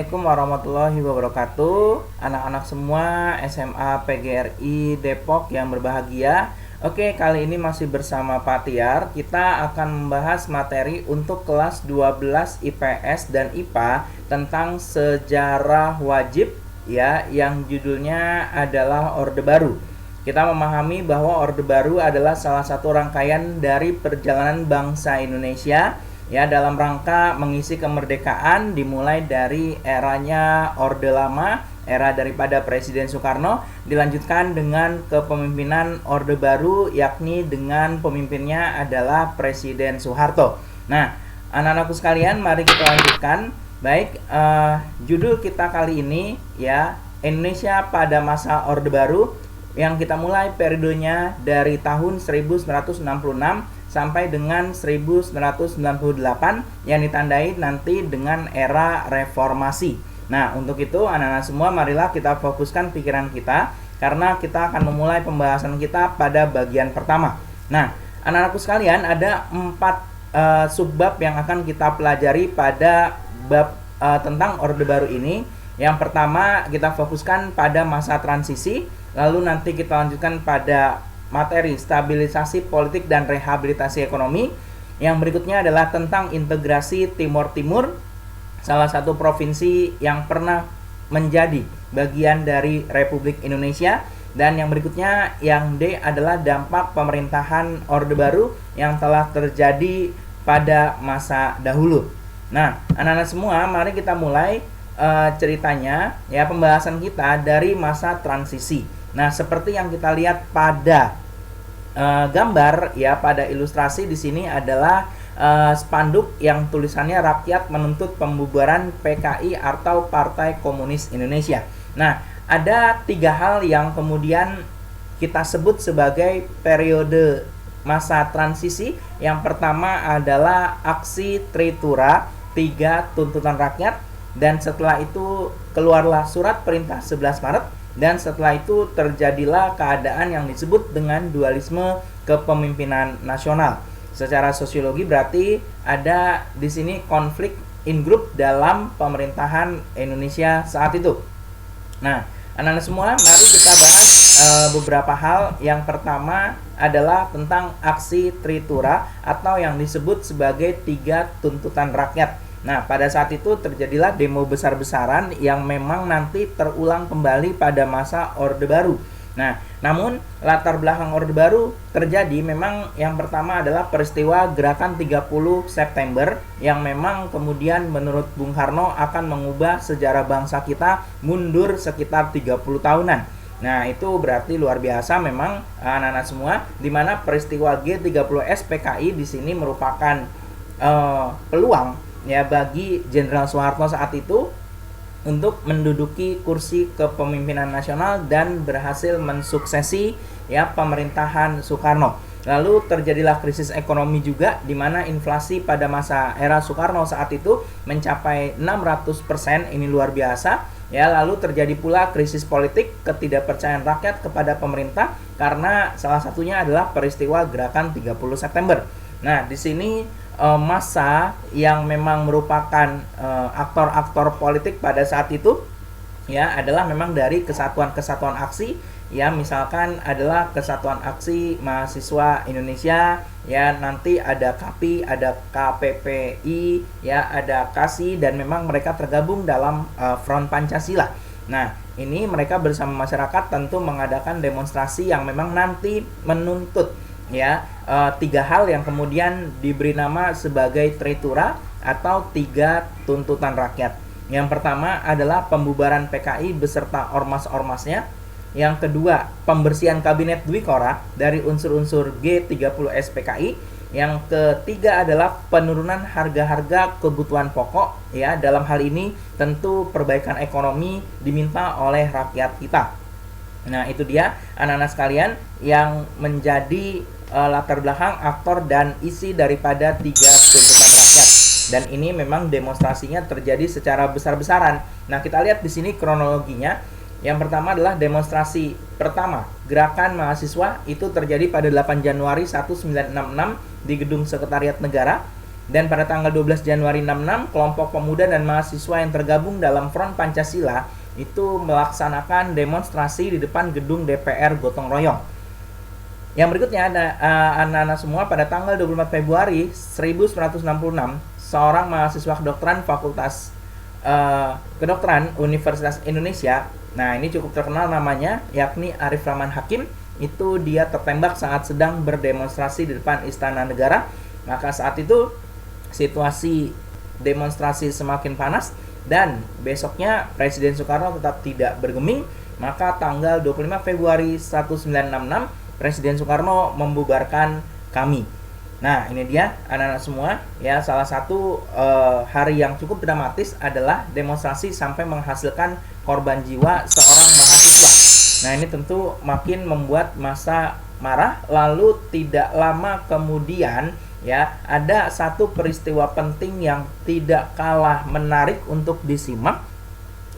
Assalamualaikum warahmatullahi wabarakatuh. Anak-anak semua SMA PGRI Depok yang berbahagia. Oke, kali ini masih bersama Pak Tiar. Kita akan membahas materi untuk kelas 12 IPS dan IPA tentang sejarah wajib ya, yang judulnya adalah Orde Baru. Kita memahami bahwa Orde Baru adalah salah satu rangkaian dari perjalanan bangsa Indonesia ya, dalam rangka mengisi kemerdekaan, dimulai dari eranya Orde Lama, era daripada Presiden Soekarno, dilanjutkan dengan kepemimpinan Orde Baru, yakni dengan pemimpinnya adalah Presiden Soeharto. Nah, anak-anakku sekalian, mari kita lanjutkan. Baik, judul kita kali ini ya, Indonesia pada masa Orde Baru, yang kita mulai periodenya dari tahun 1966 sampai dengan 1998 yang ditandai nanti dengan era reformasi. Nah, untuk itu anak-anak semua, marilah kita fokuskan pikiran kita, karena kita akan memulai pembahasan kita pada bagian pertama. Nah, anak-anakku sekalian, ada 4 subbab yang akan kita pelajari pada bab tentang Orde Baru ini. Yang pertama, kita fokuskan pada masa transisi, lalu nanti kita lanjutkan pada materi stabilisasi politik dan rehabilitasi ekonomi. Yang berikutnya adalah tentang integrasi Timur Timur, salah satu provinsi yang pernah menjadi bagian dari Republik Indonesia. Dan yang berikutnya, yang D, adalah dampak pemerintahan Orde Baru yang telah terjadi pada masa dahulu. Nah, anak-anak semua, mari kita mulai ceritanya ya, pembahasan kita dari masa transisi. Nah, seperti yang kita lihat pada gambar ya, pada ilustrasi di sini adalah spanduk yang tulisannya rakyat menuntut pembubaran PKI atau Partai Komunis Indonesia. Nah, ada 3 hal yang kemudian kita sebut sebagai periode masa transisi. Yang pertama adalah aksi Tritura 3 tuntutan rakyat, dan setelah itu keluarlah surat perintah 11 Maret. Dan setelah itu terjadilah keadaan yang disebut dengan dualisme kepemimpinan nasional. Secara sosiologi berarti ada di sini konflik in group dalam pemerintahan Indonesia saat itu. Nah, anak-anak semua, mari kita bahas beberapa hal. Yang pertama adalah tentang aksi Tritura atau yang disebut sebagai 3 tuntutan rakyat. Nah, pada saat itu terjadilah demo besar-besaran yang memang nanti terulang kembali pada masa Orde Baru. Nah, namun latar belakang Orde Baru terjadi memang yang pertama adalah peristiwa gerakan 30 September yang memang kemudian menurut Bung Karno akan mengubah sejarah bangsa kita mundur sekitar 30 tahunan. Nah, itu berarti luar biasa memang anak-anak semua, di mana peristiwa G30S PKI di sini merupakan peluang ya bagi Jenderal Soeharto saat itu untuk menduduki kursi kepemimpinan nasional dan berhasil mensuksesi ya pemerintahan Soekarno. Lalu terjadilah krisis ekonomi juga, di mana inflasi pada masa era Soekarno saat itu mencapai 600%, ini luar biasa. Ya, lalu terjadi pula krisis politik, ketidakpercayaan rakyat kepada pemerintah karena salah satunya adalah peristiwa gerakan 30 September. Nah, di sini massa yang memang merupakan aktor-aktor politik pada saat itu ya adalah memang dari kesatuan-kesatuan aksi ya, misalkan adalah Kesatuan Aksi Mahasiswa Indonesia ya, nanti ada KAPI, ada KPPI ya, ada KASI, dan memang mereka tergabung dalam Front Pancasila. Nah, ini mereka bersama masyarakat tentu mengadakan demonstrasi yang memang nanti menuntut ya 3 hal yang kemudian diberi nama sebagai Tritura atau 3 tuntutan rakyat. Yang pertama adalah pembubaran PKI beserta ormas-ormasnya. Yang kedua, pembersihan kabinet Dwikora dari unsur-unsur G30S PKI. Yang ketiga adalah penurunan harga-harga kebutuhan pokok ya, dalam hal ini tentu perbaikan ekonomi diminta oleh rakyat kita. Nah, itu dia anak-anak sekalian yang menjadi latar belakang, aktor, dan isi daripada 3 tuntutan rakyat. Dan ini memang demonstrasinya terjadi secara besar-besaran. Nah, kita lihat di sini kronologinya. Yang pertama adalah demonstrasi pertama, gerakan mahasiswa, itu terjadi pada 8 Januari 1966 di Gedung Sekretariat Negara. Dan pada tanggal 12 Januari 66, kelompok pemuda dan mahasiswa yang tergabung dalam Front Pancasila itu melaksanakan demonstrasi di depan gedung DPR gotong royong. Yang berikutnya ada anak-anak semua, pada tanggal 24 Februari 1966, seorang mahasiswa kedokteran Fakultas Kedokteran Universitas Indonesia, nah ini cukup terkenal namanya, yakni Arif Rahman Hakim, itu dia tertembak saat sedang berdemonstrasi di depan Istana Negara. Maka saat itu situasi demonstrasi semakin panas dan besoknya Presiden Soekarno tetap tidak bergeming. Maka tanggal 25 Februari 1966 Presiden Soekarno membubarkan KAMI. Nah, ini dia anak-anak semua ya, salah satu hari yang cukup dramatis adalah demonstrasi sampai menghasilkan korban jiwa seorang mahasiswa. Nah, ini tentu makin membuat massa marah. Lalu tidak lama kemudian ya, ada satu peristiwa penting yang tidak kalah menarik untuk disimak,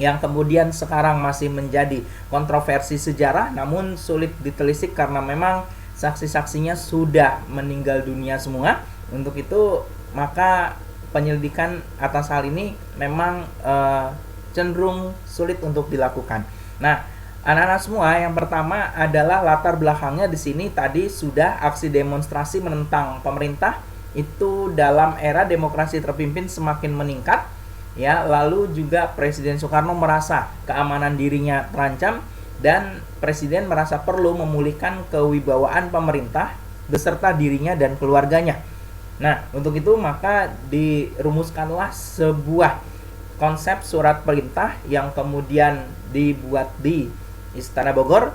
yang kemudian sekarang masih menjadi kontroversi sejarah, namun sulit ditelisik karena memang saksi-saksinya sudah meninggal dunia semua. Untuk itu maka penyelidikan atas hal ini memang cenderung sulit untuk dilakukan. Nah, anak-anak semua, yang pertama adalah latar belakangnya di sini tadi sudah aksi demonstrasi menentang pemerintah itu dalam era demokrasi terpimpin semakin meningkat ya. Lalu juga Presiden Soekarno merasa keamanan dirinya terancam dan Presiden merasa perlu memulihkan kewibawaan pemerintah beserta dirinya dan keluarganya. Nah, untuk itu maka dirumuskanlah sebuah konsep surat perintah yang kemudian dibuat di Istana Bogor,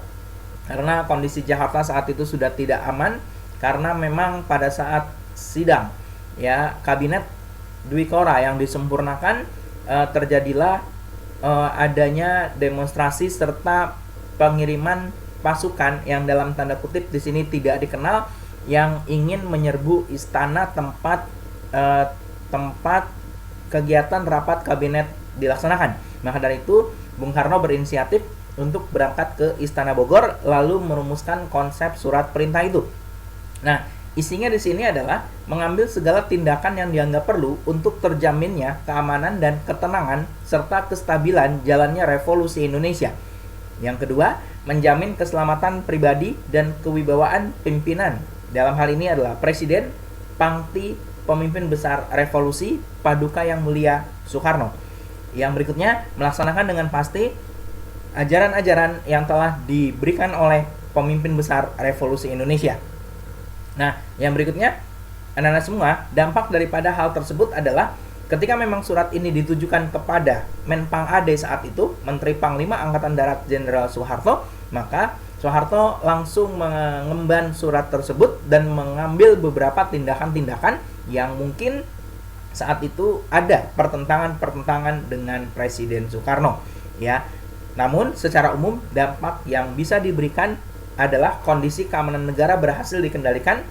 karena kondisi Jakarta saat itu sudah tidak aman, karena memang pada saat sidang ya kabinet Dwi Kora yang disempurnakan, terjadilah adanya demonstrasi serta pengiriman pasukan yang dalam tanda kutip di sini tidak dikenal, yang ingin menyerbu istana tempat kegiatan rapat kabinet dilaksanakan. Maka dari itu Bung Karno berinisiatif untuk berangkat ke Istana Bogor lalu merumuskan konsep surat perintah itu. Nah, isinya di sini adalah mengambil segala tindakan yang dianggap perlu untuk terjaminnya keamanan dan ketenangan serta kestabilan jalannya revolusi Indonesia. Yang kedua, menjamin keselamatan pribadi dan kewibawaan pimpinan. Dalam hal ini adalah Presiden, Pangti, pemimpin besar revolusi, Paduka Yang Mulia Soekarno. Yang berikutnya, melaksanakan dengan pasti ajaran-ajaran yang telah diberikan oleh pemimpin besar revolusi Indonesia. Nah, yang berikutnya, anak-anak semua, dampak daripada hal tersebut adalah ketika memang surat ini ditujukan kepada Menpang AD saat itu, Menteri Panglima Angkatan Darat Jenderal Soeharto, maka Soeharto langsung mengemban surat tersebut dan mengambil beberapa tindakan-tindakan yang mungkin saat itu ada pertentangan-pertentangan dengan Presiden Soekarno ya. Namun secara umum dampak yang bisa diberikan adalah kondisi keamanan negara berhasil dikendalikan,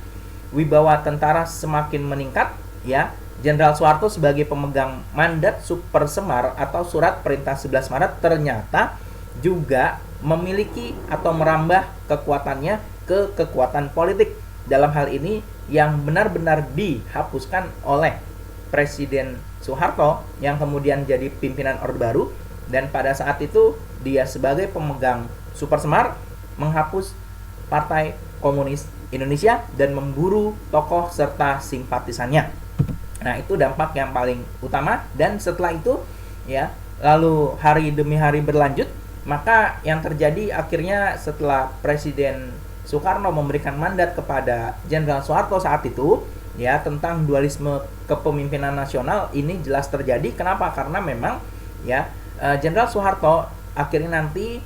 wibawa tentara semakin meningkat ya. Jenderal Soeharto sebagai pemegang mandat Super Semar atau surat perintah 11 Maret ternyata juga memiliki atau merambah kekuatannya ke kekuatan politik. Dalam hal ini yang benar-benar dihapuskan oleh Presiden Soeharto yang kemudian jadi pimpinan Orde Baru, dan pada saat itu dia sebagai pemegang Super Semar menghapus Partai Komunis Indonesia dan memburu tokoh serta simpatisannya. Nah, itu dampak yang paling utama. Dan setelah itu ya, lalu hari demi hari berlanjut, maka yang terjadi akhirnya setelah Presiden Soekarno memberikan mandat kepada Jenderal Soeharto saat itu ya tentang dualisme kepemimpinan nasional, ini jelas terjadi. Kenapa? Karena memang ya Jenderal Soeharto akhirnya nanti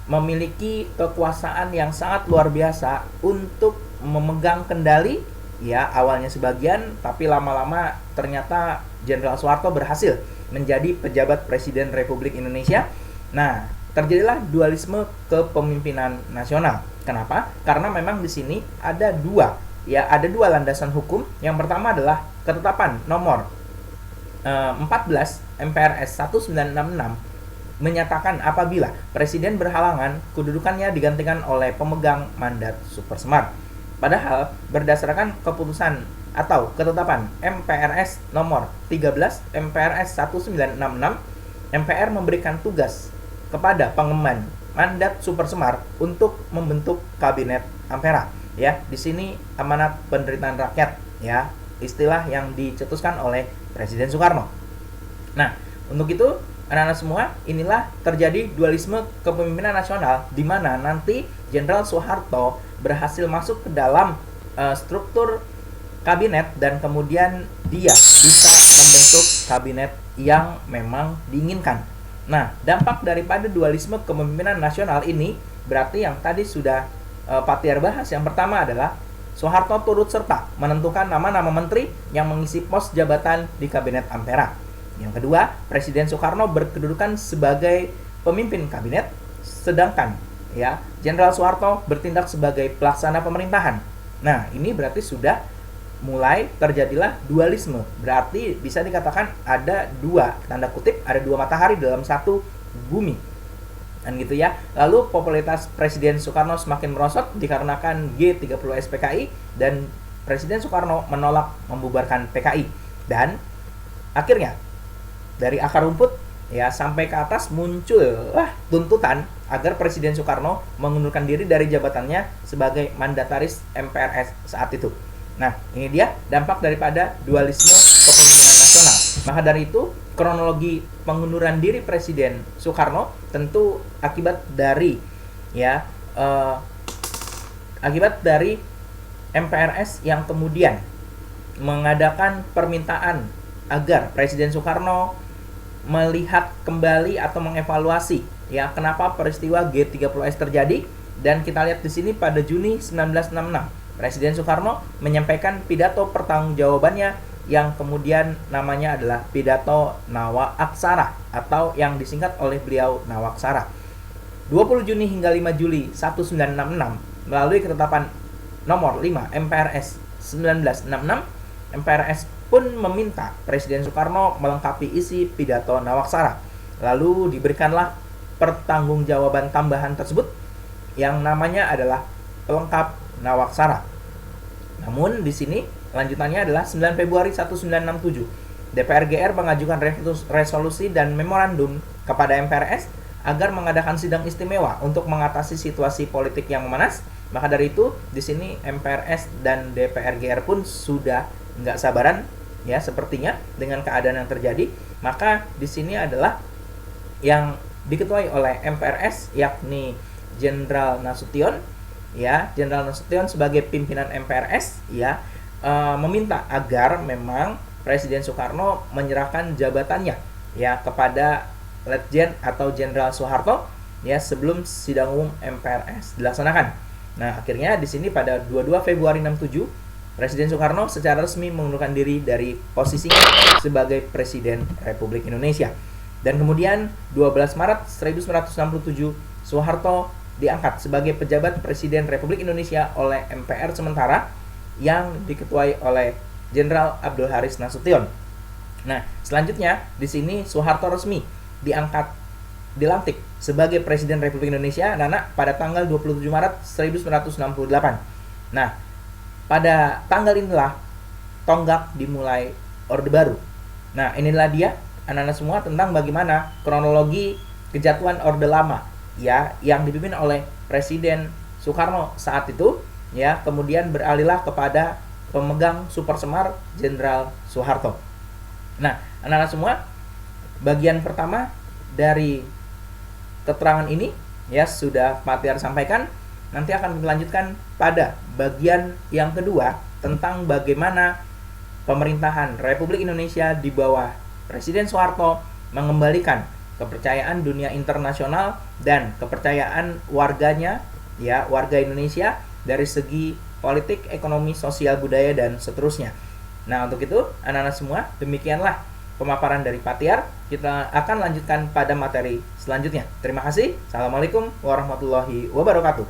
memiliki kekuasaan yang sangat luar biasa untuk memegang kendali ya, awalnya sebagian, tapi lama-lama ternyata Jenderal Soeharto berhasil menjadi pejabat Presiden Republik Indonesia. Nah, terjadilah dualisme kepemimpinan nasional. Kenapa? Karena memang di sini ada dua landasan hukum. Yang pertama adalah ketetapan nomor 14 MPRS 1966 menyatakan apabila Presiden berhalangan, kedudukannya digantikan oleh pemegang mandat Super Semar. Padahal berdasarkan keputusan atau ketetapan MPRS nomor 13 MPRS 1966, MPR memberikan tugas kepada pengemban mandat Super Semar untuk membentuk kabinet Ampera. Ya, di sini amanat penderitaan rakyat, ya, istilah yang dicetuskan oleh Presiden Soekarno. Nah, untuk itu anak-anak semua, inilah terjadi dualisme kepemimpinan nasional di mana nanti Jenderal Soeharto berhasil masuk ke dalam struktur kabinet dan kemudian dia bisa membentuk kabinet yang memang diinginkan. Nah, dampak daripada dualisme kepemimpinan nasional ini berarti yang tadi sudah Pak Tiar bahas, yang pertama adalah Soeharto turut serta menentukan nama-nama menteri yang mengisi pos jabatan di kabinet Ampera. Yang kedua, Presiden Soekarno berkedudukan sebagai pemimpin kabinet, sedangkan ya Jenderal Soeharto bertindak sebagai pelaksana pemerintahan. Nah, ini berarti sudah mulai terjadilah dualisme. Berarti bisa dikatakan ada dua, tanda kutip, ada dua matahari dalam satu bumi. Dan gitu ya. Lalu popularitas Presiden Soekarno semakin merosot dikarenakan G30 SPKI dan Presiden Soekarno menolak membubarkan PKI. Dan akhirnya dari akar rumput ya sampai ke atas muncullah tuntutan agar Presiden Soekarno mengundurkan diri dari jabatannya sebagai mandataris MPRS saat itu. Nah, ini dia dampak daripada dualisme kepemimpinan nasional. Maka dari itu, kronologi pengunduran diri Presiden Soekarno tentu akibat dari MPRS yang kemudian mengadakan permintaan agar Presiden Soekarno melihat kembali atau mengevaluasi ya kenapa peristiwa G30S terjadi. Dan kita lihat di sini pada Juni 1966 Presiden Soekarno menyampaikan pidato pertanggungjawabannya yang kemudian namanya adalah pidato Nawaksara atau yang disingkat oleh beliau Nawaksara. 20 Juni hingga 5 Juli 1966 melalui ketetapan nomor 5 MPRS 1966, MPRS pun meminta Presiden Soekarno melengkapi isi pidato Nawaksara. Lalu diberikanlah pertanggungjawaban tambahan tersebut yang namanya adalah pelengkap Nawaksara. Namun di sini lanjutannya adalah 9 Februari 1967 DPR GR mengajukan resolusi dan memorandum kepada MPRS agar mengadakan sidang istimewa untuk mengatasi situasi politik yang memanas. Maka dari itu di sini MPRS dan DPR GR pun sudah nggak sabaran ya sepertinya dengan keadaan yang terjadi. Maka di sini adalah yang diketuai oleh MPRS yakni Jenderal Nasution. Ya, Jenderal Nasution sebagai pimpinan MPRS ya meminta agar memang Presiden Soekarno menyerahkan jabatannya ya kepada Letjen atau Jenderal Soeharto ya sebelum sidang umum MPRS dilaksanakan. Nah, akhirnya di sini pada 22 Februari 67 Presiden Soekarno secara resmi mengundurkan diri dari posisinya sebagai Presiden Republik Indonesia. Dan kemudian 12 Maret 1967 Soeharto diangkat sebagai pejabat Presiden Republik Indonesia oleh MPR sementara yang diketuai oleh Jenderal Abdul Haris Nasution. Nah, selanjutnya di sini Soeharto resmi dilantik sebagai Presiden Republik Indonesia pada tanggal 27 Maret 1968. Nah, pada tanggal inilah tonggak dimulai Orde Baru. Nah, inilah dia anak-anak semua tentang bagaimana kronologi kejatuhan Orde Lama ya yang dipimpin oleh Presiden Soekarno saat itu ya kemudian beralihlah kepada pemegang Super Semar Jenderal Soeharto. Nah, anak-anak semua, bagian pertama dari keterangan ini ya sudah Pak Tiar sampaikan. Nanti akan dilanjutkan pada bagian yang kedua tentang bagaimana pemerintahan Republik Indonesia di bawah Presiden Soeharto mengembalikan kepercayaan dunia internasional dan kepercayaan warganya ya warga Indonesia dari segi politik, ekonomi, sosial, budaya dan seterusnya. Nah, untuk itu anak-anak semua, demikianlah pemaparan dari Pak Tiar. Kita akan lanjutkan pada materi selanjutnya. Terima kasih. Assalamualaikum warahmatullahi wabarakatuh.